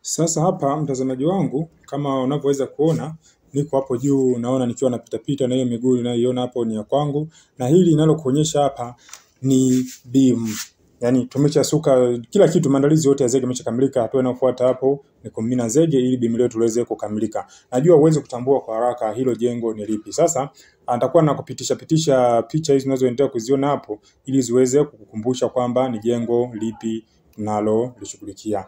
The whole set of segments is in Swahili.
Sasa hapa mtazamaji wangu, kama unavyoweza kuona, niko hapo juu, naona nikiwa napita pita na hiyo miguu unayoiona hapo ni ya kwangu, na hili linalokuonyesha hapa ni beam. Yaani tumeshasuka kila kitu, maandalizi yote ya zege yameshakamilika. Hatua inayofuata hapo ni kumimina zege ili beam letu liweze kukamilika. Najua uweze kutambua kwa haraka hilo jengo ni lipi. Sasa nitakuwa nakupitisha picha hizi unazoendelea kuziona hapo ili ziweze kukukumbusha kwamba ni jengo lipi nalo lishughulikia.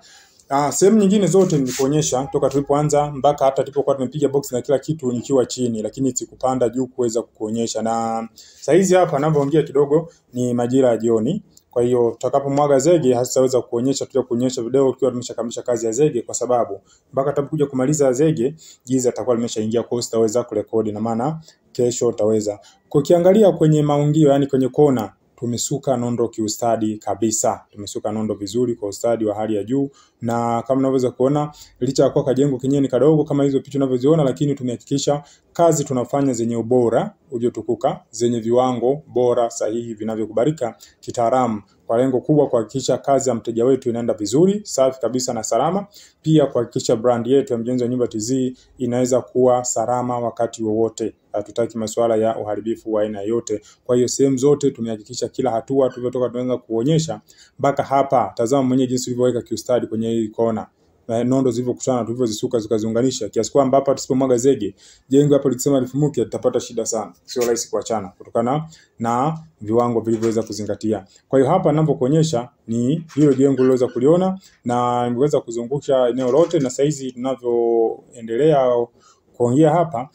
Sehemu nyingine zote nilikuonyesha toka tulipoanza mpaka hata tulipokuwa tumepiga box na kila kitu nikiwa chini, lakini sikupanda juu kuweza kukuonyesha. Na saizi hapa ninapoongea kidogo ni majira ya jioni. Kwa hiyo tutakapomwaga zege hasitaweza kuonyesha, tuja kuonyesha video tukiwa tumeshakamilisha kazi ya zege, kwa sababu mpaka tutakuja kumaliza zege giza atakuwa limeshaingia, kwa hiyo sitaweza kurekodi, na maana kesho utaweza. Kwa kiangalia kwenye maungio, yani kwenye kona, tumesuka nondo kiustadi kabisa. Tumesuka nondo vizuri kwa ustadi wa hali ya juu, na kama unaweza kuona licha ya kuwa kajengo kenyewe ni kadogo kama hizo picha unavyoziona, lakini tumehakikisha kazi tunafanya zenye ubora uliotukuka, zenye viwango bora sahihi vinavyokubalika kitaalamu, kwa lengo kubwa kuhakikisha kazi ya mteja wetu inaenda vizuri, safi kabisa na salama. Pia kuhakikisha brand yetu ya Mjenzi wa Nyumba TZ inaweza kuwa salama wakati wowote. Hatutaki masuala ya uharibifu wa aina yote. Kwa hiyo sehemu zote tumehakikisha kila hatua tulivyotoka tunaanza kuonyesha mpaka hapa. Tazama mwenyewe jinsi ulivyoweka kiustadi kwenye hii kona. Nondo zilivyokutana tulivyozisuka zikaziunganisha, kiasi kwamba hapa tusipomwaga zege jengo hapo likisema lifumuke tutapata shida sana. Sio rahisi kuachana kutokana na viwango vilivyoweza kuzingatia. Kwa hiyo hapa ninapokuonyesha ni hilo jengo uliweza kuliona, na nimeweza kuzungusha eneo lote, na saizi tunavyoendelea kuongea hapa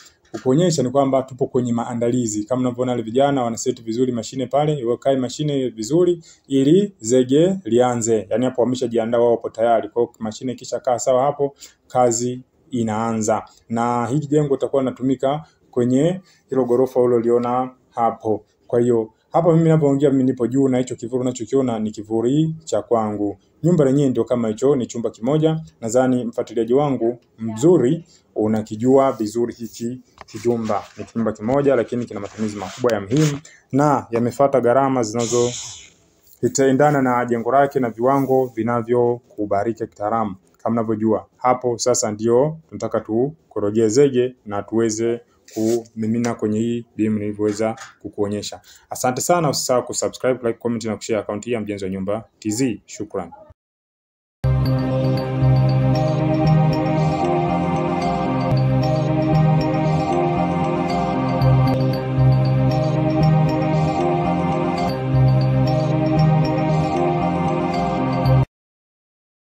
kuonyesha ni kwamba tupo kwenye maandalizi. Kama unavyoona wale vijana wanaseti vizuri mashine pale, iwekae mashine vizuri ili zege lianze. Yaani hapo wameshajiandaa, wao wapo tayari. Kwa hiyo mashine kisha kaa sawa hapo, kazi inaanza. Na hili jengo litakuwa linatumika kwenye hilo gorofa uliona hapo. Kwa hiyo hapa mimi ninapoongea mimi nipo juu, na hicho kivuli unachokiona ni kivuli cha kwangu. Nyumba yenyewe ndio kama hicho, ni chumba kimoja. Nadhani mfuatiliaji wangu mzuri unakijua vizuri hiki kijumba. Ni chumba kimoja lakini kina matumizi makubwa ya muhimu, na yamefuata gharama zinazoendana na jengo lake na viwango vinavyokubalika kitaalamu. Kama unavyojua hapo sasa ndio tunataka tukorogee zege na tuweze kumimina kwenye hii beam nilivyoweza kukuonyesha. Asante sana, usisahau kusubscribe, like, comment na kushare account hii ya Mjenzi wa Nyumba TZ. Shukrani.